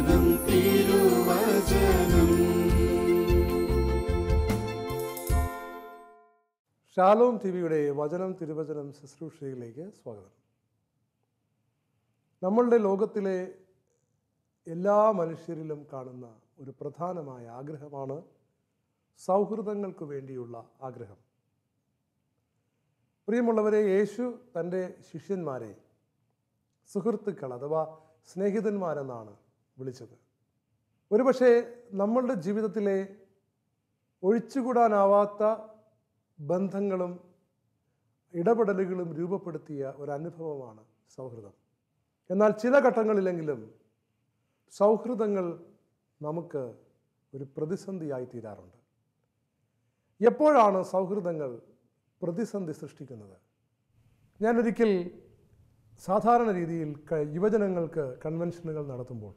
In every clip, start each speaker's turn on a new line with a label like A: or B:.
A: വചനം തിരുവചനം.
B: ഷാലോം ടിവിയുടെ വചനം തിരുവചനം ശുശ്രൂഷയിലേക്ക് സ്വാഗതം. നമ്മളുടെ ലോകത്തിലെ എല്ലാ മനുഷ്യരിലും കാണുന്ന ഒരു പ്രധാനമായ ആഗ്രഹമാണ് സൗഹൃദങ്ങൾക്ക് വേണ്ടിയുള്ള ആഗ്രഹം. പ്രിയമുള്ളവരെ, യേശു തൻ്റെ ശിഷ്യന്മാരെ സുഹൃത്തുക്കൾ അഥവാ സ്നേഹിതന്മാരെന്നാണ് വിളിച്ചത്. ഒരുപക്ഷെ നമ്മളുടെ ജീവിതത്തിലെ ഒഴിച്ചുകൂടാനാവാത്ത ബന്ധങ്ങളും ഇടപെടലുകളും രൂപപ്പെടുത്തിയ ഒരനുഭവമാണ് സൗഹൃദം. എന്നാൽ ചില ഘട്ടങ്ങളിലെങ്കിലും സൗഹൃദങ്ങൾ നമുക്ക് ഒരു പ്രതിസന്ധിയായി തീരാറുണ്ട്. എപ്പോഴാണ് സൗഹൃദങ്ങൾ പ്രതിസന്ധി സൃഷ്ടിക്കുന്നത്? ഞാനൊരിക്കൽ സാധാരണ രീതിയിൽ യുവജനങ്ങൾക്ക് കൺവെൻഷനുകൾ നടത്തുമ്പോൾ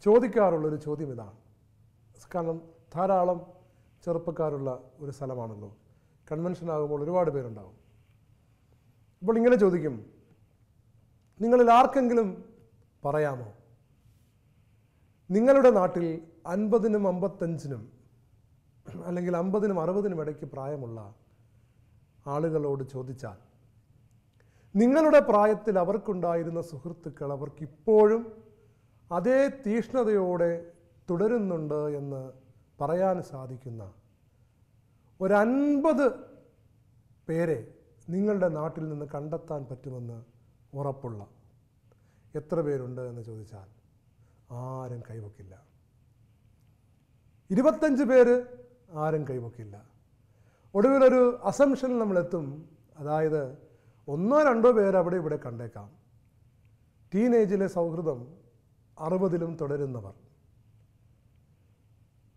B: ചോദിക്കാറുള്ളൊരു ചോദ്യം ഇതാണ്. കാരണം ധാരാളം ചെറുപ്പക്കാരുള്ള ഒരു സ്ഥലമാണല്ലോ, കൺവെൻഷൻ ആകുമ്പോൾ ഒരുപാട് പേരുണ്ടാകും. അപ്പോൾ ഇങ്ങനെ ചോദിക്കും, നിങ്ങളിൽ ആർക്കെങ്കിലും പറയാമോ നിങ്ങളുടെ നാട്ടിൽ 50-നും 55-നും അല്ലെങ്കിൽ 50-നും 60-നും ഇടയ്ക്ക് പ്രായമുള്ള ആളുകളോട് ചോദിച്ചാൽ നിങ്ങളുടെ പ്രായത്തിൽ അവർക്കുണ്ടായിരുന്ന സുഹൃത്തുക്കൾ അവർക്കിപ്പോഴും അതേ തീഷ്ണതയോടെ തുടരുന്നുണ്ട് എന്ന് പറയാൻ സാധിക്കുന്ന ഒരു 50 പേരെ നിങ്ങളുടെ നാട്ടിൽ നിന്ന് കണ്ടെത്താൻ പറ്റുമെന്ന് ഉറപ്പുള്ള എത്ര പേരുണ്ട് എന്ന് ചോദിച്ചാൽ ആരും കൈവക്കില്ല. 25 പേര് ആരും കൈവക്കില്ല. ഒടുവിലൊരു അസംഷനിൽ നമ്മളെത്തും. അതായത് 1-2 പേര് അവിടെ ഇവിടെ കണ്ടേക്കാം. ടീനേജിലെ സൗഹൃദം 60-ലും തുടരുന്നവർ.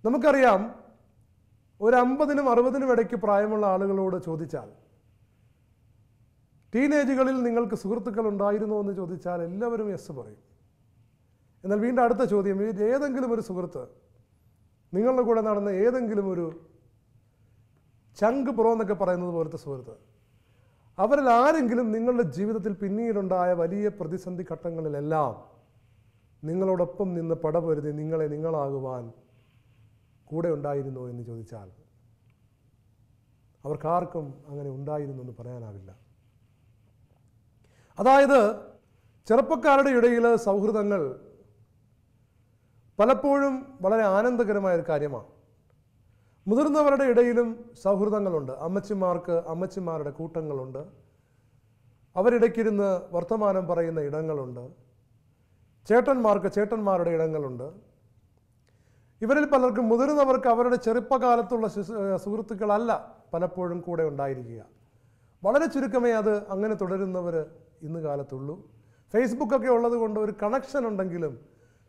B: നമുക്കറിയാം, ഒരു 50-നും 60-നും ഇടയ്ക്ക് പ്രായമുള്ള ആളുകളോട് ചോദിച്ചാൽ ടീനേജുകളിൽ നിങ്ങൾക്ക് സുഹൃത്തുക്കൾ ഉണ്ടായിരുന്നോ എന്ന് ചോദിച്ചാൽ എല്ലാവരും യെസ് പറയും. എന്നാൽ വീണ്ടും അടുത്ത ചോദ്യം, ഏതെങ്കിലും ഒരു സുഹൃത്ത്, നിങ്ങളുടെ കൂടെ നടന്ന ഏതെങ്കിലും ഒരു ചങ്ക് ബ്രോ എന്നൊക്കെ പറയുന്നത് പോലത്തെ സുഹൃത്ത്, അവരിൽ ആരെങ്കിലും നിങ്ങളുടെ ജീവിതത്തിൽ പിന്നീടുണ്ടായ വലിയ പ്രതിസന്ധി ഘട്ടങ്ങളിലെല്ലാം നിങ്ങളോടൊപ്പം നിന്ന് പടപൊരുതി നിങ്ങളെ നിങ്ങളാകുവാൻ കൂടെ ഉണ്ടായിരുന്നോ എന്ന് ചോദിച്ചാൽ അവർക്കാർക്കും അങ്ങനെ ഉണ്ടായിരുന്നു എന്ന് പറയാനാവില്ല. അതായത് ചെറുപ്പക്കാരുടെ ഇടയിൽ സൗഹൃദങ്ങൾ പലപ്പോഴും വളരെ ആനന്ദകരമായൊരു കാര്യമാണ്. മുതിർന്നവരുടെ ഇടയിലും സൗഹൃദങ്ങളുണ്ട്. അമ്മച്ചിമാരുടെ കൂട്ടങ്ങളുണ്ട്. അവരിടയ്ക്കിരുന്ന് വർത്തമാനം പറയുന്ന ഇടങ്ങളുണ്ട്. ചേട്ടന്മാരുടെ ഇടങ്ങളുണ്ട്. ഇവരിൽ പലർക്കും, മുതിർന്നവർക്ക് അവരുടെ ചെറുപ്പകാലത്തുള്ള സുഹൃത്തുക്കളല്ല പലപ്പോഴും കൂടെ ഉണ്ടായിരിക്കുക. വളരെ ചുരുക്കമേ അത് അങ്ങനെ തുടരുന്നവർ ഇന്ന് കാലത്തുള്ളൂ. ഫേസ്ബുക്കൊക്കെ ഉള്ളത് കൊണ്ട് ഒരു കണക്ഷൻ ഉണ്ടെങ്കിലും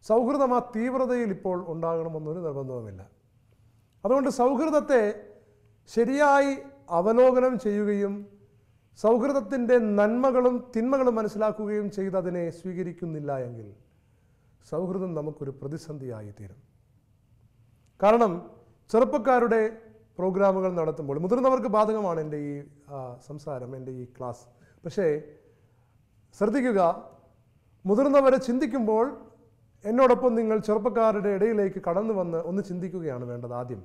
B: സൗഹൃദം ആ തീവ്രതയിൽ ഇപ്പോൾ ഉണ്ടാകണമെന്നൊരു നിർബന്ധവുമില്ല. അതുകൊണ്ട് സൗഹൃദത്തെ ശരിയായി അവലോകനം ചെയ്യുകയും സൗഹൃദത്തിൻ്റെ നന്മകളും തിന്മകളും മനസ്സിലാക്കുകയും ചെയ്ത് അതിനെ സ്വീകരിക്കുന്നില്ല എങ്കിൽ സൗഹൃദം നമുക്കൊരു പ്രതിസന്ധിയായി തീരും. കാരണം ചെറുപ്പക്കാരുടെ പ്രോഗ്രാമുകൾ നടത്തുമ്പോൾ, മുതിർന്നവർക്ക് ബാധകമാണ് എൻ്റെ ഈ സംസാരം, എൻ്റെ ഈ ക്ലാസ്. പക്ഷേ ശ്രദ്ധിക്കുക, മുതിർന്നവരെ ചിന്തിക്കുമ്പോൾ എന്നോടൊപ്പം നിങ്ങൾ ചെറുപ്പക്കാരുടെ ഇടയിലേക്ക് കടന്നു വന്ന് ഒന്ന് ചിന്തിക്കുകയാണ് വേണ്ടത്. ആദ്യം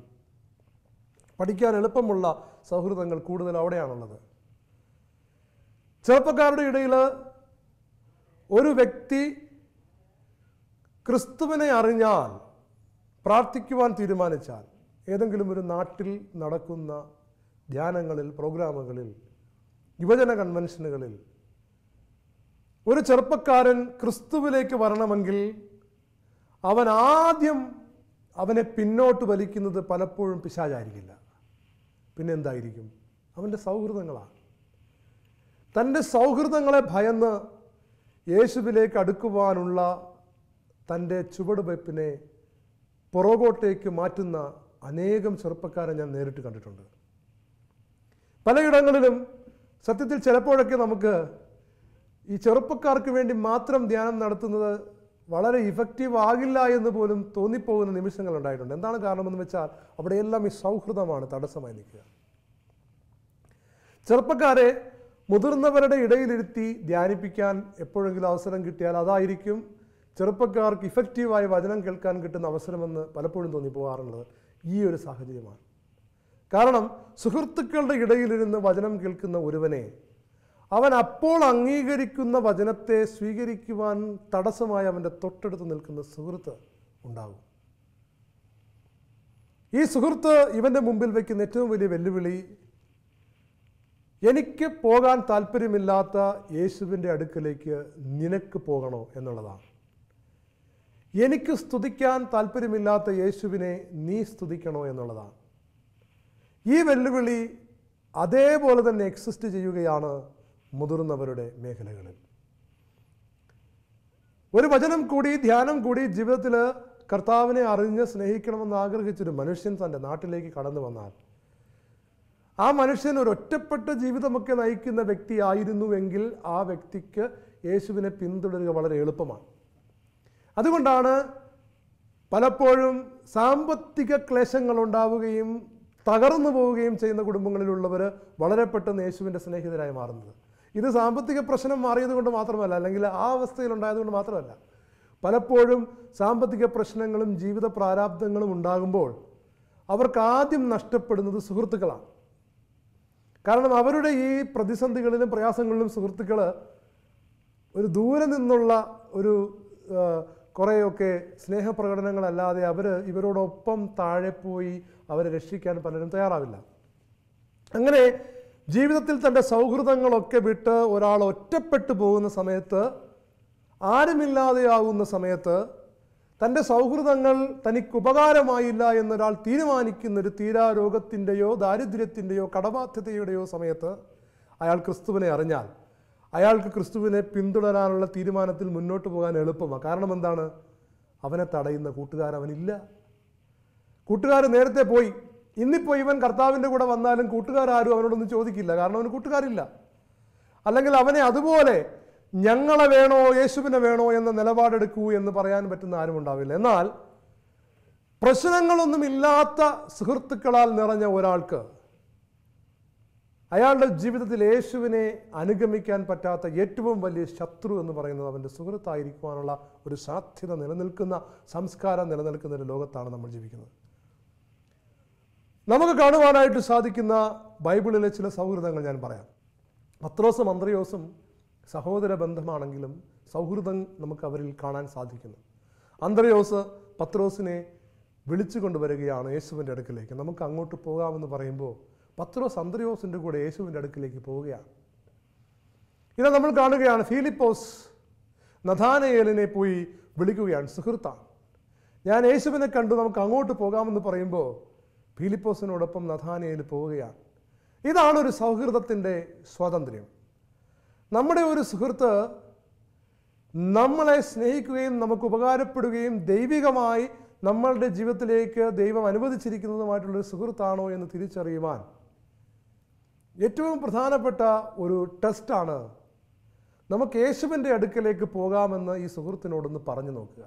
B: പഠിക്കാൻ എളുപ്പമുള്ള സൗഹൃദങ്ങൾ കൂടുതൽ അവിടെയാണുള്ളത്. ചെറുപ്പക്കാരുടെ ഇടയിൽ ഒരു വ്യക്തി ക്രിസ്തുവിനെ അറിഞ്ഞാൽ, പ്രാർത്ഥിക്കുവാൻ തീരുമാനിച്ചാൽ, ഏതെങ്കിലും ഒരു നാട്ടിൽ നടക്കുന്ന ധ്യാനങ്ങളിൽ, പ്രോഗ്രാമുകളിൽ, യുവജന കൺവെൻഷനുകളിൽ ഒരു ചെറുപ്പക്കാരൻ ക്രിസ്തുവിലേക്ക് വരണമെങ്കിൽ അവൻ ആദ്യം അവനെ പിന്നോട്ട് വലിക്കുന്നത് പലപ്പോഴും പിശാചായിരിക്കില്ല. പിന്നെ എന്തായിരിക്കും? അവൻ്റെ സൗഹൃദങ്ങളാണ്. തൻ്റെ സൗഹൃദങ്ങളെ ഭയന്ന് യേശുവിലേക്ക് അടുക്കുവാനുള്ള തൻ്റെ ചുവടുവയ്പ്പിനെ പുറകോട്ടേക്ക് മാറ്റുന്ന അനേകം ചെറുപ്പക്കാരെ ഞാൻ നേരിട്ട് കണ്ടിട്ടുണ്ട്. പലയിടങ്ങളിലും സത്യത്തിൽ ചിലപ്പോഴൊക്കെ നമുക്ക് ഈ ചെറുപ്പക്കാർക്ക് വേണ്ടി മാത്രം ധ്യാനം നടത്തുന്നത് വളരെ ഇഫക്റ്റീവ് ആകില്ല എന്ന് പോലും തോന്നിപ്പോകുന്ന നിമിഷങ്ങൾ ഉണ്ടായിട്ടുണ്ട്. എന്താണ് കാരണമെന്ന് വെച്ചാൽ അവിടെയെല്ലാം ഈ സൗഹൃദമാണ് തടസ്സമായി നിൽക്കുക. ചെറുപ്പക്കാരെ മുതിർന്നവരുടെ ഇടയിലിരുത്തി ധ്യാനിപ്പിക്കാൻ എപ്പോഴെങ്കിലും അവസരം കിട്ടിയാൽ അതായിരിക്കും ചെറുപ്പക്കാർക്ക് ഇഫക്റ്റീവായി വചനം കേൾക്കാൻ കിട്ടുന്ന അവസരമെന്ന് പലപ്പോഴും തോന്നിപ്പോകാറുള്ളത് ഈ ഒരു സാഹചര്യമാണ്. കാരണം സുഹൃത്തുക്കളുടെ ഇടയിലിരുന്ന് വചനം കേൾക്കുന്ന ഒരുവനെ അവൻ അപ്പോൾ അംഗീകരിക്കുന്ന വചനത്തെ സ്വീകരിക്കുവാൻ തടസ്സമായി അവൻ്റെ തൊട്ടടുത്ത് നിൽക്കുന്ന സുഹൃത്ത് ഉണ്ടാകും. ഈ സുഹൃത്ത് ഇവൻ്റെ മുമ്പിൽ വയ്ക്കുന്ന ഏറ്റവും വലിയ വെല്ലുവിളി എനിക്ക് പോകാൻ താല്പര്യമില്ലാത്ത യേശുവിൻ്റെ അടുക്കലേക്ക് നിനക്ക് പോകണോ എന്നുള്ളതാണ്. എനിക്ക് സ്തുതിക്കാൻ താല്പര്യമില്ലാത്ത യേശുവിനെ നീ സ്തുതിക്കണോ എന്നുള്ളതാണ്. ഈ വെല്ലുവിളി അതേപോലെ തന്നെ എക്സിസ്റ്റ് ചെയ്യുകയാണ് മുതിർന്നവരുടെ മേഖലകളിൽ. ഒരു വചനം കൂടി ധ്യാനം കൂടി ജീവിതത്തിൽ കർത്താവിനെ അറിഞ്ഞ് സ്നേഹിക്കണമെന്ന് ആഗ്രഹിച്ചൊരു മനുഷ്യൻ തൻ്റെ നാട്ടിലേക്ക് കടന്നു വന്നാൽ ആ മനുഷ്യൻ ഒരു ഒറ്റപ്പെട്ട ജീവിതമൊക്കെ നയിക്കുന്ന വ്യക്തിയായിരുന്നുവെങ്കിൽ ആ വ്യക്തിക്ക് യേശുവിനെ പിന്തുടരുക വളരെ എളുപ്പമാണ്. അതുകൊണ്ടാണ് പലപ്പോഴും സാമ്പത്തിക ക്ലേശങ്ങൾ ഉണ്ടാവുകയും തകർന്നു പോവുകയും ചെയ്യുന്ന കുടുംബങ്ങളിലുള്ളവർ വളരെ പെട്ടെന്ന് യേശുവിൻ്റെ സ്നേഹിതരായി മാറുന്നത്. ഇത് സാമ്പത്തിക പ്രശ്നം മാറിയത് കൊണ്ട് മാത്രമല്ല, അല്ലെങ്കിൽ ആ അവസ്ഥയിലുണ്ടായതുകൊണ്ട് മാത്രമല്ല. പലപ്പോഴും സാമ്പത്തിക പ്രശ്നങ്ങളും ജീവിത പ്രാരാബ്ദങ്ങളും ഉണ്ടാകുമ്പോൾ അവർക്ക് ആദ്യം നഷ്ടപ്പെടുന്നത് സുഹൃത്തുക്കളാണ്. കാരണം അവരുടെ ഈ പ്രതിസന്ധികളിലും പ്രയാസങ്ങളിലും സുഹൃത്തുക്കൾ ഒരു ദൂരെ നിന്നുള്ള ഒരു കുറേയൊക്കെ സ്നേഹപ്രകടനങ്ങളല്ലാതെ ഇവരോടൊപ്പം താഴെ പോയി അവരെ രക്ഷിക്കാൻ പലരും തയ്യാറാവില്ല. അങ്ങനെ ജീവിതത്തിൽ തൻ്റെ സൗഹൃദങ്ങളൊക്കെ വിട്ട് ഒരാൾ ഒറ്റപ്പെട്ടു പോകുന്ന സമയത്ത്, ആരുമില്ലാതെയാവുന്ന സമയത്ത്, തൻ്റെ സൗഹൃദങ്ങൾ തനിക്ക് ഉപകാരമായില്ല എന്നൊരാൾ തീരുമാനിക്കുന്നൊരു തീരാരോഗത്തിൻ്റെയോ ദാരിദ്ര്യത്തിൻ്റെയോ കടബാധ്യതയുടെയോ സമയത്ത് അയാൾ ക്രിസ്തുവിനെ അറിഞ്ഞാൽ അയാൾക്ക് ക്രിസ്തുവിനെ പിന്തുടരാനുള്ള തീരുമാനത്തിൽ മുന്നോട്ട് പോകാൻ എളുപ്പമാണ്. കാരണം എന്താണ്? അവനെ തടയുന്ന കൂട്ടുകാരവനില്ല. കൂട്ടുകാർ നേരത്തെ പോയി. ഇന്നിപ്പോൾ ഇവൻ കർത്താവിൻ്റെ കൂടെ വന്നാലും കൂട്ടുകാരും അവനോടൊന്നും ചോദിക്കില്ല, കാരണം അവന് കൂട്ടുകാരില്ല. അല്ലെങ്കിൽ അവനെ അതുപോലെ ഞങ്ങളെ വേണോ യേശുവിനെ വേണോ എന്ന നിലപാടെടുക്കൂ എന്ന് പറയാൻ പറ്റുന്ന ആരും ഉണ്ടാവില്ല. എന്നാൽ പ്രശ്നങ്ങളൊന്നുമില്ലാത്ത സുഹൃത്തുക്കളാൽ നിറഞ്ഞ ഒരാൾക്ക് അയാളുടെ ജീവിതത്തിൽ യേശുവിനെ അനുഗമിക്കാൻ പറ്റാത്ത ഏറ്റവും വലിയ ശത്രു എന്ന് പറയുന്നത് അവൻ്റെ സുഹൃത്തായിരിക്കുവാനുള്ള ഒരു സാധ്യത നിലനിൽക്കുന്ന, സംസ്കാരം നിലനിൽക്കുന്ന ഒരു ലോകത്താണ് നമ്മൾ ജീവിക്കുന്നത്. നമുക്ക് കാണുവാനായിട്ട് സാധിക്കുന്ന ബൈബിളിലെ ചില സൗഹൃദങ്ങൾ ഞാൻ പറയാം. പത്രോസും അന്ത്രയോസും സഹോദര ബന്ധമാണെങ്കിലും സൗഹൃദം നമുക്ക് അവരിൽ കാണാൻ സാധിക്കുന്നു. അന്ത്രയോസ് പത്രോസിനെ വിളിച്ചു കൊണ്ടുവരികയാണ് യേശുവിൻ്റെ അടുക്കിലേക്ക്. നമുക്ക് അങ്ങോട്ട് പോകാമെന്ന് പറയുമ്പോൾ പത്രോസ് അന്ത്രയോസിൻ്റെ കൂടെ യേശുവിൻ്റെ അടുക്കിലേക്ക് പോവുകയാണ്. ഇത് നമ്മൾ കാണുകയാണ്. ഫിലിപ്പോസ് നഥാനയേലിനെ പോയി വിളിക്കുകയാണ്. സുഹൃത്താണ്, ഞാൻ യേശുവിനെ കണ്ടു, നമുക്ക് അങ്ങോട്ട് പോകാമെന്ന് പറയുമ്പോൾ ഫിലിപ്പോസിനോടൊപ്പം നഥാനയേൽ പോവുകയാണ്. ഇതാണ് ഒരു സൗഹൃദത്തിൻ്റെ സ്വാതന്ത്ര്യം. നമ്മുടെ ഒരു സുഹൃത്ത് നമ്മളെ സ്നേഹിക്കുകയും നമുക്ക് ഉപകാരപ്പെടുകയും ദൈവികമായി നമ്മളുടെ ജീവിതത്തിലേക്ക് ദൈവം അനുവദിച്ചിരിക്കുന്നതുമായിട്ടുള്ളൊരു സുഹൃത്താണോ എന്ന് തിരിച്ചറിയുവാൻ ഏറ്റവും പ്രധാനപ്പെട്ട ഒരു ടെസ്റ്റാണ് നമുക്ക് യേശുവിൻ്റെ അടുക്കലേക്ക് പോകാമെന്ന് ഈ സുഹൃത്തിനോടൊന്ന് പറഞ്ഞു നോക്കുക.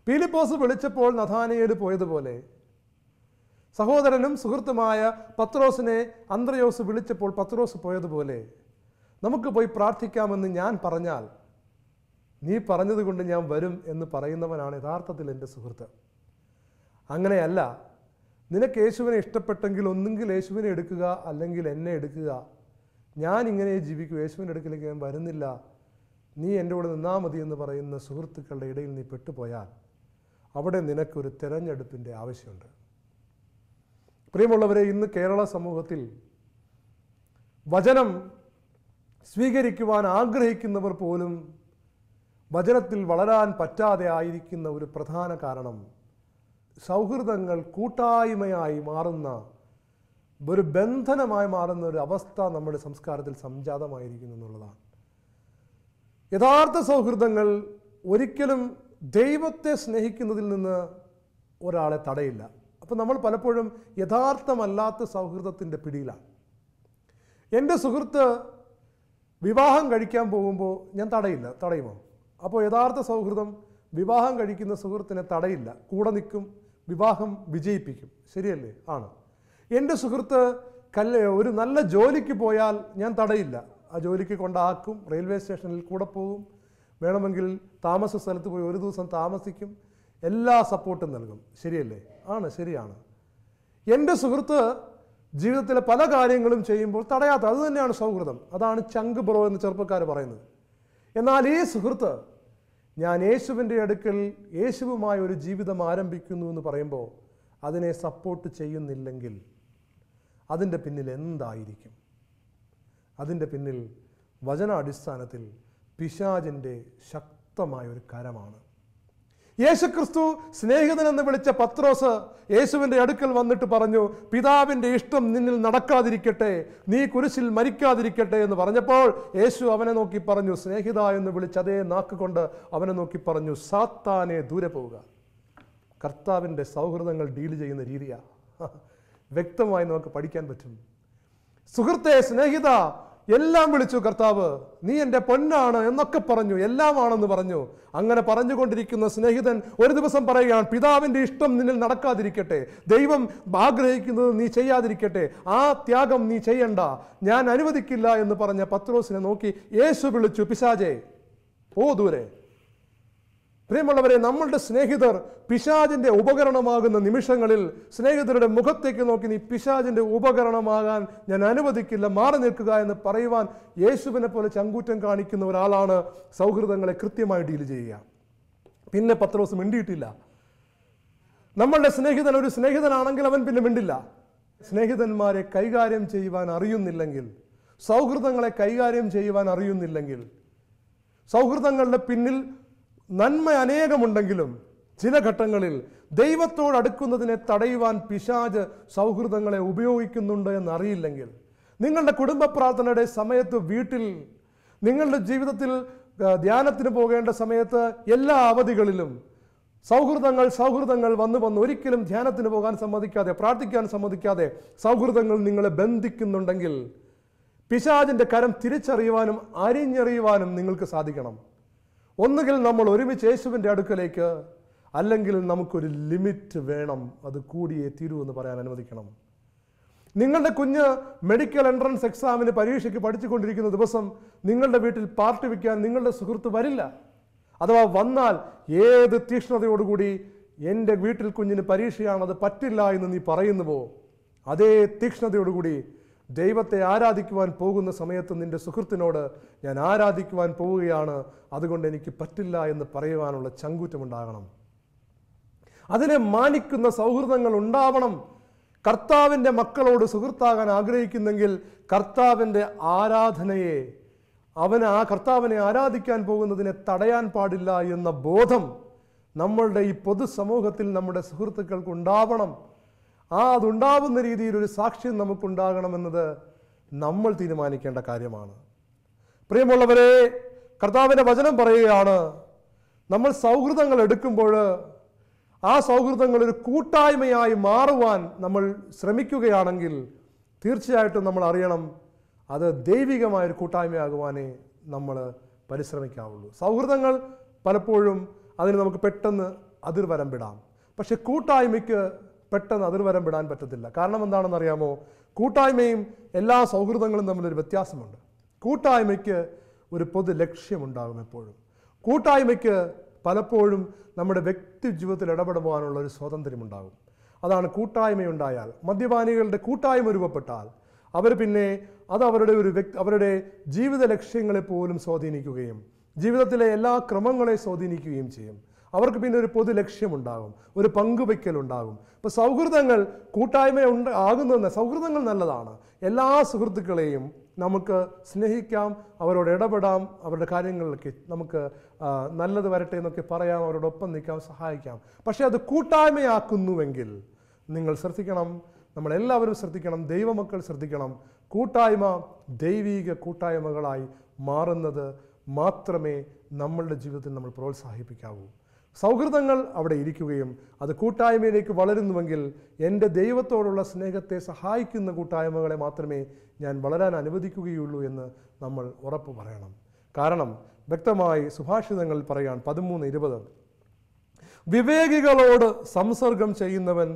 B: ഫിലിപ്പോസ് വിളിച്ചപ്പോൾ നഥാനയേൽ പോയതുപോലെ സഹോദരനും സുഹൃത്തുമായ പത്രോസിനെ അന്ത്രയോസ് വിളിച്ചപ്പോൾ പത്രോസ് പോയതുപോലെ നമുക്ക് പോയി പ്രാർത്ഥിക്കാമെന്ന് ഞാൻ പറഞ്ഞാൽ നീ പറഞ്ഞതുകൊണ്ട് ഞാൻ വരും എന്ന് പറയുന്നവനാണ് യഥാർത്ഥത്തിൽ എൻ്റെ സുഹൃത്ത്. അങ്ങനെയല്ല, നിനക്ക് യേശുവിനെ ഇഷ്ടപ്പെട്ടെങ്കിൽ ഒന്നുകിൽ യേശുവിനെ എടുക്കുക, അല്ലെങ്കിൽ എന്നെ എടുക്കുക. ഞാൻ ഇങ്ങനെ ജീവിക്കും, യേശുവിൻ്റെ അടുക്കിലേക്ക് ഞാൻ വരുന്നില്ല, നീ എൻ്റെ കൂടെ നിന്നാൽ മതി എന്ന് പറയുന്ന സുഹൃത്തുക്കളുടെ ഇടയിൽ നീ പെട്ടുപോയാൽ അവിടെ നിനക്കൊരു തിരഞ്ഞെടുപ്പിൻ്റെ ആവശ്യമുണ്ട്. പ്രിയമുള്ളവരെ, ഇന്ന് കേരള സമൂഹത്തിൽ വചനം സ്വീകരിക്കുവാൻ ആഗ്രഹിക്കുന്നവർ പോലും വചനത്തിൽ വളരാൻ പറ്റാതെ ആയിരിക്കുന്ന ഒരു പ്രധാന കാരണം സൗഹൃദങ്ങൾ കൂട്ടായ്മയായി മാറുന്ന, ഒരു ബന്ധനമായി മാറുന്ന ഒരു അവസ്ഥ നമ്മുടെ സംസ്കാരത്തിൽ സംജാതമായിരിക്കുന്നു എന്നുള്ളതാണ്. യഥാർത്ഥ സൗഹൃദങ്ങൾ ഒരിക്കലും ദൈവത്തെ സ്നേഹിക്കുന്നതിൽ നിന്ന് ഒരാളെ തടയില്ല. അപ്പോൾ നമ്മൾ പലപ്പോഴും യഥാർത്ഥമല്ലാത്ത സൗഹൃദത്തിൻ്റെ പിടിയിലാണ്. എൻ്റെ സുഹൃത്ത് വിവാഹം കഴിക്കാൻ പോകുമ്പോൾ ഞാൻ തടയുമോ? അപ്പോൾ യഥാർത്ഥ സൗഹൃദം വിവാഹം കഴിക്കുന്ന സുഹൃത്തിനെ തടയില്ല, കൂടെ നിൽക്കും, വിവാഹം വിജയിപ്പിക്കും. ശരിയല്ലേ? ആണ്. എൻ്റെ സുഹൃത്ത് ഒരു നല്ല ജോലിക്ക് പോയാൽ ഞാൻ തടയില്ല, ആ ജോലിക്ക് കൊണ്ടാക്കും, റെയിൽവേ സ്റ്റേഷനിൽ കൂടെ പോകും, വേണമെങ്കിൽ താമസ സ്ഥലത്ത് പോയി ഒരു ദിവസം താമസിക്കും, എല്ലാ സപ്പോർട്ടും നൽകും. ശരിയല്ലേ? ആണ്, ശരിയാണ്. എൻ്റെ സുഹൃത്ത് ജീവിതത്തിലെ പല കാര്യങ്ങളും ചെയ്യുമ്പോൾ തടയാത്ത, അത് തന്നെയാണ് സൗഹൃദം. അതാണ് ചങ്ക് ബ്രോ എന്ന് ചെറുപ്പക്കാർ പറയുന്നത്. എന്നാൽ ഈ സുഹൃത്ത് ഞാൻ യേശുവിൻ്റെ അടുക്കൽ യേശുവുമായ ഒരു ജീവിതം ആരംഭിക്കുന്നു എന്ന് പറയുമ്പോൾ അതിനെ സപ്പോർട്ട് ചെയ്യുന്നില്ലെങ്കിൽ അതിൻ്റെ പിന്നിൽ എന്തായിരിക്കും? അതിൻ്റെ പിന്നിൽ വചനാടിസ്ഥാനത്തിൽ പിശാചിൻ്റെ ശക്തമായ ഒരു കരമാണ്. യേശുക്രിസ്തു സ്നേഹിതനെന്ന് വിളിച്ച പത്രോസ് യേശുവിൻ്റെ അടുക്കൽ വന്നിട്ട് പറഞ്ഞു, പിതാവിൻ്റെ ഇഷ്ടം നിന്നിൽ നടക്കാതിരിക്കട്ടെ, നീ കുരിശിൽ മരിക്കാതിരിക്കട്ടെ എന്ന് പറഞ്ഞപ്പോൾ യേശു അവനെ നോക്കി പറഞ്ഞു, സ്നേഹിത എന്ന് വിളിച്ച് അതേ നാക്കുകൊണ്ട് അവനെ നോക്കി പറഞ്ഞു, സാത്താനെ ദൂരെ പോവുക. കർത്താവിൻ്റെ സൗഹൃദങ്ങൾ ഡീൽ ചെയ്യുന്ന രീതിയാണ്. വ്യക്തമായി നമുക്ക് പഠിക്കാൻ പറ്റും. സുഹൃത്തെ, സ്നേഹിത, എല്ലാം വിളിച്ചു കർത്താവ്, നീ എൻ്റെ പൊന്നാണ് എന്നൊക്കെ പറഞ്ഞു, എല്ലാമാണെന്ന് പറഞ്ഞു. അങ്ങനെ പറഞ്ഞുകൊണ്ടിരിക്കുന്ന സ്നേഹിതൻ ഒരു ദിവസം പറയുകയാണ്, പിതാവിൻ്റെ ഇഷ്ടം നിന്നിൽ നടക്കാതിരിക്കട്ടെ, ദൈവം ആഗ്രഹിക്കുന്നത് നീ ചെയ്യാതിരിക്കട്ടെ, ആ ത്യാഗം നീ ചെയ്യണ്ട, ഞാൻ അനുവദിക്കില്ല എന്ന് പറഞ്ഞ പത്രോസിനെ നോക്കി യേശു വിളിച്ചു, പിശാചേ പോ ദൂരെ. പ്രിയമുള്ളവരെ, നമ്മളുടെ സ്നേഹിതർ പിശാചിൻ്റെ ഉപകരണമാകുന്ന നിമിഷങ്ങളിൽ സ്നേഹിതരുടെ മുഖത്തേക്ക് നോക്കി നീ പിശാചിൻ്റെ ഉപകരണമാകാൻ ഞാൻ അനുവദിക്കില്ല, മാറി നിൽക്കുക എന്ന് പറയുവാൻ യേശുവിനെ പോലെ ചങ്കൂറ്റം കാണിക്കുന്ന ഒരാളാണ് സൗഹൃദങ്ങളെ കൃത്യമായി ഡീൽ ചെയ്യുക. പിന്നെ പത്രോസ് മിണ്ടിയിട്ടില്ല. നമ്മളുടെ സ്നേഹിതൻ ഒരു സ്നേഹിതനാണെങ്കിൽ അവൻ പിന്നെ മിണ്ടില്ല. സ്നേഹിതന്മാരെ കൈകാര്യം ചെയ്യുവാൻ അറിയുന്നില്ലെങ്കിൽ, സൗഹൃദങ്ങളെ കൈകാര്യം ചെയ്യുവാൻ അറിയുന്നില്ലെങ്കിൽ, സൗഹൃദങ്ങളുടെ പിന്നിൽ നന്മ അനേകമുണ്ടെങ്കിലും ചില ഘട്ടങ്ങളിൽ ദൈവത്തോടടുക്കുന്നതിനെ തടയുവാൻ പിശാച് സൗഹൃദങ്ങളെ ഉപയോഗിക്കുന്നുണ്ട് എന്നറിയില്ലെങ്കിൽ, നിങ്ങളുടെ കുടുംബ പ്രാർത്ഥനയുടെ സമയത്ത് വീട്ടിൽ, നിങ്ങളുടെ ജീവിതത്തിൽ ധ്യാനത്തിന് പോകേണ്ട സമയത്ത് എല്ലാ അവധികളിലും സൗഹൃദങ്ങൾ വന്ന് ഒരിക്കലും ധ്യാനത്തിന് പോകാൻ സമ്മതിക്കാതെ, പ്രാർത്ഥിക്കാൻ സമ്മതിക്കാതെ സൗഹൃദങ്ങൾ നിങ്ങളെ ബന്ധിക്കുന്നുണ്ടെങ്കിൽ പിശാചിൻ്റെ കരം തിരിച്ചറിയുവാനും അരിഞ്ഞറിയുവാനും നിങ്ങൾക്ക് സാധിക്കണം. ഒന്നുകിൽ നമ്മൾ ഒരുമിച്ച് യേശുവിൻ്റെ അടുക്കലേക്ക്, അല്ലെങ്കിൽ നമുക്കൊരു ലിമിറ്റ് വേണം, അത് കൂടിയേ തീരൂ എന്ന് പറയാൻ അനുവദിക്കണം. നിങ്ങളുടെ കുഞ്ഞ് മെഡിക്കൽ എൻട്രൻസ് എക്സാമിന് പരീക്ഷയ്ക്ക് പഠിച്ചുകൊണ്ടിരിക്കുന്ന ദിവസം നിങ്ങളുടെ വീട്ടിൽ പാർട്ടി വയ്ക്കാൻ നിങ്ങളുടെ സുഹൃത്ത് വരില്ല. അഥവാ വന്നാൽ ഏത് തീക്ഷ്ണതയോടുകൂടി എൻ്റെ വീട്ടിൽ കുഞ്ഞിന് പരീക്ഷയാണ്, അത് പറ്റില്ല എന്ന് നീ പറയുന്നുവോ, അതേ തീക്ഷ്ണതയോടുകൂടി ദൈവത്തെ ആരാധിക്കുവാൻ പോകുന്ന സമയത്ത് നിന്റെ സുഹൃത്തിനോട് ഞാൻ ആരാധിക്കുവാൻ പോവുകയാണ്, അതുകൊണ്ട് എനിക്ക് പറ്റില്ല എന്ന് പറയുവാനുള്ള ചങ്കൂറ്റമുണ്ടാകണം. അതിനെ മാനിക്കുന്ന സൗഹൃദങ്ങൾ ഉണ്ടാവണം. കർത്താവിൻ്റെ മക്കളോട് സുഹൃത്താകാൻ ആഗ്രഹിക്കുന്നെങ്കിൽ കർത്താവിൻ്റെ ആരാധനയെ, കർത്താവിനെ ആരാധിക്കാൻ പോകുന്നതിനെ തടയാൻ പാടില്ല എന്ന ബോധം നമ്മളുടെ ഈ പൊതുസമൂഹത്തിൽ നമ്മുടെ സുഹൃത്തുക്കൾക്ക് ഉണ്ടാവണം. അതുണ്ടാവുന്ന രീതിയിൽ ഒരു സാക്ഷ്യം നമുക്കുണ്ടാകണമെന്നത് നമ്മൾ തീരുമാനിക്കേണ്ട കാര്യമാണ്. പ്രിയമുള്ളവരെ, കർത്താവിൻ്റെ വചനം പറയുകയാണ്, നമ്മൾ സൗഹൃദങ്ങൾ എടുക്കുമ്പോൾ ആ സൗഹൃദങ്ങൾ ഒരു കൂട്ടായ്മയായി മാറുവാൻ നമ്മൾ ശ്രമിക്കുകയാണെങ്കിൽ തീർച്ചയായിട്ടും നമ്മൾ അറിയണം, അത് ദൈവികമായൊരു കൂട്ടായ്മയാകുവാനേ നമ്മൾ പരിശ്രമിക്കാവുള്ളൂ. സൗഹൃദങ്ങൾ പലപ്പോഴും അതിന് നമുക്ക് പെട്ടെന്ന് അതിർവരമ്പിടാം, പക്ഷെ കൂട്ടായ്മയ്ക്ക് പെട്ടെന്ന് അതിർവരം വിടാൻ പറ്റത്തില്ല. കാരണം എന്താണെന്ന് അറിയാമോ? കൂട്ടായ്മയും എല്ലാ സൗഹൃദങ്ങളും തമ്മിലൊരു വ്യത്യാസമുണ്ട്. കൂട്ടായ്മയ്ക്ക് ഒരു പൊതു ലക്ഷ്യമുണ്ടാകും എപ്പോഴും. കൂട്ടായ്മയ്ക്ക് പലപ്പോഴും നമ്മുടെ വ്യക്തി ജീവിതത്തിൽ ഇടപെടുവാനുള്ള ഒരു സ്വാതന്ത്ര്യമുണ്ടാകും. അതാണ് കൂട്ടായ്മയുണ്ടായാൽ. മദ്യപാനികളുടെ കൂട്ടായ്മ രൂപപ്പെട്ടാൽ അവർ പിന്നെ അത് അവരുടെ ജീവിത ലക്ഷ്യങ്ങളെ പോലും സ്വാധീനിക്കുകയും ജീവിതത്തിലെ എല്ലാ ക്രമങ്ങളെ സ്വാധീനിക്കുകയും ചെയ്യും. അവർക്ക് പിന്നെ ഒരു പൊതു ലക്ഷ്യമുണ്ടാകും, ഒരു പങ്കുവയ്ക്കലുണ്ടാകും. ഇപ്പോൾ സൗഹൃദങ്ങൾ ആകുന്ന സൗഹൃദങ്ങൾ നല്ലതാണ്. എല്ലാ സുഹൃത്തുക്കളെയും നമുക്ക് സ്നേഹിക്കാം, അവരോട് ഇടപെടാം, അവരുടെ കാര്യങ്ങളിലൊക്കെ നമുക്ക് നല്ലത് വരട്ടെ എന്നൊക്കെ പറയാം, അവരോടൊപ്പം നിൽക്കാം, സഹായിക്കാം. പക്ഷേ അത് കൂട്ടായ്മയാക്കുന്നുവെങ്കിൽ നിങ്ങൾ ശ്രദ്ധിക്കണം, നമ്മളെല്ലാവരും ശ്രദ്ധിക്കണം, ദൈവമക്കൾ ശ്രദ്ധിക്കണം. കൂട്ടായ്മ ദൈവീക കൂട്ടായ്മകളായി മാറുന്നത് മാത്രമേ നമ്മളുടെ ജീവിതത്തിൽ നമ്മൾ പ്രോത്സാഹിപ്പിക്കാവൂ. സൗഹൃദങ്ങൾ അവിടെ ഇരിക്കുകയും അത് കൂട്ടായ്മയിലേക്ക് വളരുന്നുവെങ്കിൽ എൻ്റെ ദൈവത്തോടുള്ള സ്നേഹത്തെ സഹായിക്കുന്ന കൂട്ടായ്മകളെ മാത്രമേ ഞാൻ വളരാൻ അനുവദിക്കുകയുള്ളൂ എന്ന് നമ്മൾ ഉറപ്പ് പറയണം. കാരണം വ്യക്തമായി സുഭാഷിതങ്ങൾ പറയാൻ 13:20, വിവേകികളോട് സംസർഗം ചെയ്യുന്നവൻ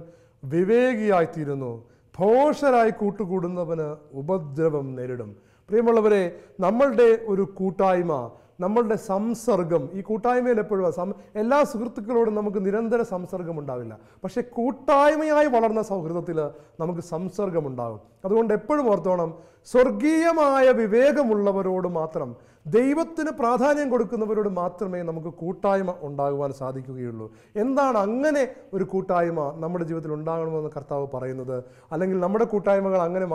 B: വിവേകിയായിത്തീരുന്നു, ഭോഷരായി കൂട്ടുകൂടുന്നവന് ഉപദ്രവം നേരിടും. പ്രിയമുള്ളവരെ, നമ്മളുടെ ഒരു കൂട്ടായ്മ നമ്മളുടെ സംസർഗം, ഈ കൂട്ടായ്മയിൽ എപ്പോഴും എല്ലാ സുഹൃത്തുക്കളോടും നമുക്ക് നിരന്തര സംസർഗം ഉണ്ടാവില്ല. പക്ഷേ കൂട്ടായ്മയായി വളർന്ന സൗഹൃദത്തിൽ നമുക്ക് സംസർഗമുണ്ടാകും. അതുകൊണ്ട് എപ്പോഴും ഓർത്തോണം, സ്വർഗീയമായ വിവേകമുള്ളവരോട് മാത്രം, ദൈവത്തിന് പ്രാധാന്യം കൊടുക്കുന്നവരോട് മാത്രമേ നമുക്ക് കൂട്ടായ്മ ഉണ്ടാകുവാൻ സാധിക്കുകയുള്ളൂ. എന്താണ് അങ്ങനെ ഒരു കൂട്ടായ്മ നമ്മുടെ ജീവിതത്തിൽ ഉണ്ടാകണമെന്ന് കർത്താവ് പറയുന്നത്? അല്ലെങ്കിൽ നമ്മുടെ കൂട്ടായ്മകൾ അങ്ങനെ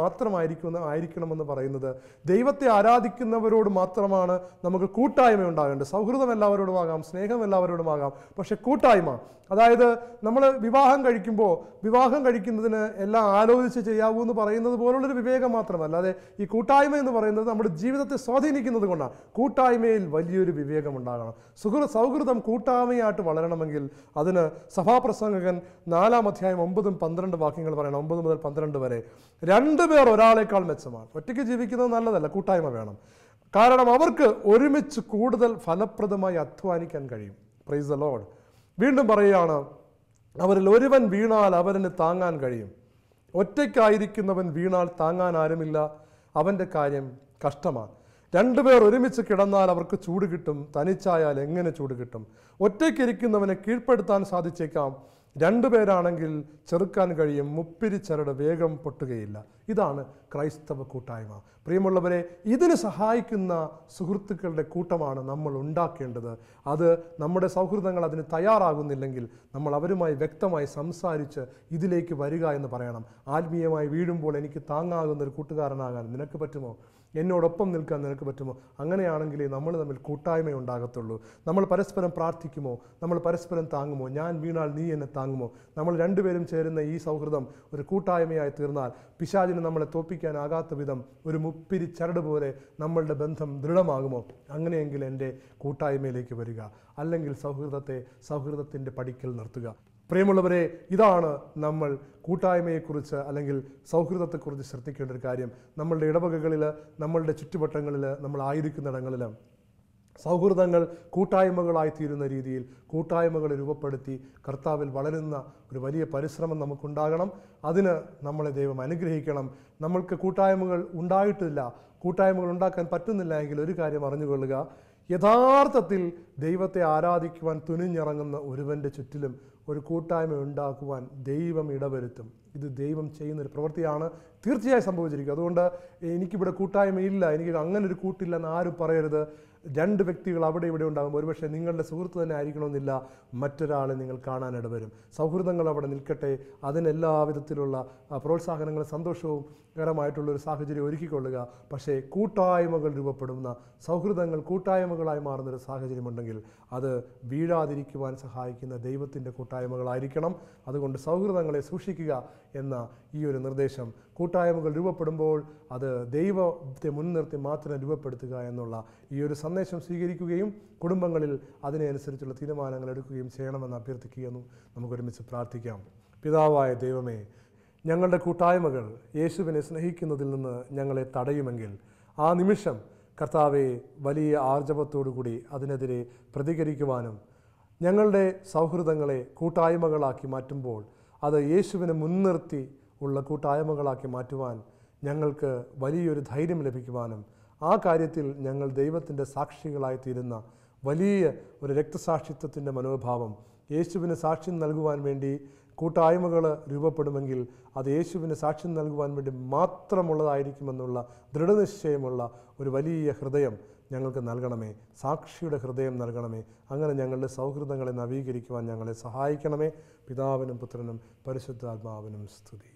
B: ആയിരിക്കണമെന്ന് പറയുന്നത്? ദൈവത്തെ ആരാധിക്കുന്നവരോട് മാത്രമാണ് നമുക്ക് കൂട്ടായ്മ ഉണ്ടാകേണ്ടത്. സൗഹൃദം എല്ലാവരോടുമാകാം, സ്നേഹം എല്ലാവരോടുമാകാം, പക്ഷെ കൂട്ടായ്മ, അതായത് നമ്മൾ വിവാഹം കഴിക്കുന്നതിന് എല്ലാം ആലോചിച്ച് ചെയ്യാവൂ എന്ന് പറയുന്നത് പോലുള്ളൊരു വിവേകം മാത്രമല്ല. അല്ലാതെ ഈ കൂട്ടായ്മ എന്ന് പറയുന്നത് നമ്മുടെ ജീവിതത്തെ സ്വാധീനിക്കുന്നത് കൊണ്ടാണ്. കൂട്ടായ്മയിൽ വലിയൊരു വിവേകം ഉണ്ടാകണം. സൗഹൃദം കൂട്ടായ്മയായിട്ട് വളരണമെങ്കിൽ അതിന് സഭാപ്രസംഗകൻ 4-ാം അധ്യായം 9-12 വാക്യങ്ങൾ പറയണം. 9 മുതൽ 12 വരെ. 2 പേർ ഒരാളേക്കാൾ മെച്ചമാണ്. ഒറ്റയ്ക്ക് ജീവിക്കുന്നത് നല്ലതല്ല, കൂട്ടായ്മ വേണം. കാരണം അവർക്ക് ഒരുമിച്ച് കൂടുതൽ ഫലപ്രദമായി അധ്വാനിക്കാൻ കഴിയും. Praise the Lord. വീണ്ടും പറയുകയാണ്, അവരിൽ ഒരുവൻ വീണാൽ അവന് താങ്ങാൻ കഴിയും. ഒറ്റയ്ക്കായിരിക്കുന്നവൻ വീണാൽ താങ്ങാൻ ആരുമില്ല, അവൻ്റെ കാര്യം കഷ്ടമാണ്. 2 പേർ ഒരുമിച്ച് കിടന്നാൽ അവർക്ക് ചൂട് കിട്ടും, തനിച്ചായാൽ എങ്ങനെ ചൂട് കിട്ടും? ഒറ്റയ്ക്കിരിക്കുന്നവനെ കീഴ്പ്പെടുത്താൻ സാധിച്ചേക്കാം, 2 പേരാണെങ്കിൽ ചെറുക്കാൻ കഴിയും, മുപ്പിരിച്ചരട് വേഗം പൊട്ടുകയില്ല. ഇതാണ് ക്രൈസ്തവ കൂട്ടായ്മ. പ്രിയമുള്ളവരെ, ഇതിന് സഹായിക്കുന്ന സുഹൃത്തുക്കളുടെ കൂട്ടമാണ് നമ്മൾ ഉണ്ടാക്കേണ്ടത്. അത് നമ്മുടെ സൗഹൃദങ്ങൾ അതിന് തയ്യാറാകുന്നില്ലെങ്കിൽ നമ്മൾ അവരുമായി വ്യക്തമായി സംസാരിച്ച് ഇതിലേക്ക് വരിക എന്ന് പറയണം. ആത്മീയമായി വീഴുമ്പോൾ എനിക്ക് താങ്ങാകുന്നൊരു കൂട്ടുകാരനാകാൻ നിനക്ക് പറ്റുമോ? എന്നോടൊപ്പം നിൽക്കാൻ നിനക്ക് പറ്റുമോ? അങ്ങനെയാണെങ്കിലേ നമ്മൾ തമ്മിൽ കൂട്ടായ്മ ഉണ്ടാകത്തുള്ളൂ. നമ്മൾ പരസ്പരം പ്രാർത്ഥിക്കുമോ? നമ്മൾ പരസ്പരം താങ്ങുമോ? ഞാൻ വീണാൽ നീ എന്നെ താങ്ങുമോ? നമ്മൾ 2 പേരും ചേരുന്ന ഈ സൗഹൃദം ഒരു കൂട്ടായ്മയായി തീർന്നാൽ പിശാചിന് നമ്മളെ തോൽപ്പിക്കാനാകാത്ത വിധം ഒരു മുപ്പിരി ചരട് പോലെ നമ്മളുടെ ബന്ധം ദൃഢമാകുമോ? അങ്ങനെയെങ്കിൽ എൻ്റെ കൂട്ടായ്മയിലേക്ക് വരിക, അല്ലെങ്കിൽ സൗഹൃദത്തിൻ്റെ പടിക്കൽ നിർത്തുക. പ്രിയമുള്ളവരെ, ഇതാണ് നമ്മൾ കൂട്ടായ്മയെക്കുറിച്ച് അല്ലെങ്കിൽ സൗഹൃദത്തെക്കുറിച്ച് ശ്രദ്ധിക്കേണ്ട ഒരു കാര്യം. നമ്മളുടെ ഇടവകകളിൽ, നമ്മളുടെ ചുറ്റുവട്ടങ്ങളിൽ, നമ്മൾ ആയിരിക്കുന്നിടങ്ങളിൽ സൗഹൃദങ്ങൾ കൂട്ടായ്മകളായി തീരുന്ന രീതിയിൽ കൂട്ടായ്മകൾ രൂപപ്പെടുത്തി കർത്താവിൽ വളരുന്ന ഒരു വലിയ പരിശ്രമം നമുക്കുണ്ടാകണം. അതിന് നമ്മളെ ദൈവം അനുഗ്രഹിക്കണം. നമ്മൾക്ക് കൂട്ടായ്മകൾ ഉണ്ടായിട്ടില്ല, കൂട്ടായ്മകൾ ഉണ്ടാക്കാൻ പറ്റുന്നില്ല എങ്കിൽ ഒരു കാര്യം അറിഞ്ഞുകൊള്ളുക, യഥാർത്ഥത്തിൽ ദൈവത്തെ ആരാധിക്കുവാൻ തുനിഞ്ഞിറങ്ങുന്ന ഒരുവൻ്റെ ചുറ്റിലും ഒരു കൂട്ടായ്മ ഉണ്ടാക്കുവാൻ ദൈവം ഇടവരുത്തും. ഇത് ദൈവം ചെയ്യുന്നൊരു പ്രവൃത്തിയാണ്, തീർച്ചയായും സംഭവിച്ചിരിക്കും. അതുകൊണ്ട് എനിക്കിവിടെ കൂട്ടായ്മയില്ല, എനിക്ക് അങ്ങനെ ഒരു കൂട്ടില്ലെന്ന് ആരും പറയരുത്. 2 വ്യക്തികൾ അവിടെ ഇവിടെ ഉണ്ടാകുമ്പോൾ ഒരുപക്ഷെ നിങ്ങളുടെ സുഹൃത്ത് തന്നെ ആയിരിക്കണമെന്നില്ല, മറ്റൊരാളെ നിങ്ങൾ കാണാനിടവരും. സൗഹൃദങ്ങൾ അവിടെ നിൽക്കട്ടെ. അതിന് എല്ലാ വിധത്തിലുള്ള പ്രോത്സാഹനങ്ങളും സന്തോഷവും കരമായിട്ടുള്ളൊരു സാഹചര്യം ഒരുക്കിക്കൊള്ളുക. പക്ഷേ കൂട്ടായ്മകൾ രൂപപ്പെടുന്ന സൗഹൃദങ്ങൾ കൂട്ടായ്മകളായി മാറുന്നൊരു സാഹചര്യമുണ്ടെങ്കിൽ അത് വീഴാതിരിക്കുവാൻ സഹായിക്കുന്ന ദൈവത്തിൻ്റെ കൂട്ടായ്മകളായിരിക്കണം. അതുകൊണ്ട് സൗഹൃദങ്ങളെ സൂക്ഷിക്കുക എന്ന ഈ ഒരു നിർദ്ദേശം, കൂട്ടായ്മകൾ രൂപപ്പെടുമ്പോൾ അത് ദൈവത്തെ മുൻനിർത്തി മാത്രം രൂപപ്പെടുത്തുക എന്നുള്ള ഈ ഒരു സന്ദേശം സ്വീകരിക്കുകയും കുടുംബങ്ങളിൽ അതിനനുസരിച്ചുള്ള തീരുമാനങ്ങൾ എടുക്കുകയും ചെയ്യണമെന്ന് അഭ്യർത്ഥിക്കുകയെന്നും നമുക്കൊരുമിച്ച് പ്രാർത്ഥിക്കാം. പിതാവായ ദൈവമേ, ഞങ്ങളുടെ കൂട്ടായ്മകൾ യേശുവിനെ സ്നേഹിക്കുന്നതിൽ നിന്ന് ഞങ്ങളെ തടയുമെങ്കിൽ ആ നിമിഷം കർത്താവെ വലിയ ആർജവത്തോടുകൂടി അതിനെതിരെ പ്രതികരിക്കുവാനും ഞങ്ങളുടെ സൗഹൃദങ്ങളെ കൂട്ടായ്മകളാക്കി മാറ്റുമ്പോൾ അത് യേശുവിനെ മുൻനിർത്തി ഉള്ള കൂട്ടായ്മകളാക്കി മാറ്റുവാൻ ഞങ്ങൾക്ക് വലിയൊരു ധൈര്യം ലഭിക്കുവാനും ആ കാര്യത്തിൽ ഞങ്ങൾ ദൈവത്തിൻ്റെ സാക്ഷികളായി തീരുന്ന വലിയ ഒരു രക്തസാക്ഷിത്വത്തിൻ്റെ മനോഭാവം യേശുവിന് സാക്ഷ്യം നൽകുവാൻ വേണ്ടി കൂട്ടായ്മകൾ രൂപപ്പെടുമെങ്കിൽ അത് യേശുവിന് സാക്ഷ്യം നൽകുവാൻ വേണ്ടി മാത്രമുള്ളതായിരിക്കുമെന്നുള്ള ദൃഢനിശ്ചയമുള്ള ഒരു വലിയ ഹൃദയം ഞങ്ങൾക്ക് നൽകണമേ. സാക്ഷിയുടെ ഹൃദയം നൽകണമേ. അങ്ങനെ ഞങ്ങളുടെ സൗഹൃദങ്ങളെ നവീകരിക്കുവാൻ ഞങ്ങളെ സഹായിക്കണമേ. പിതാവിനും പുത്രനും പരിശുദ്ധാത്മാവിനും സ്തുതി.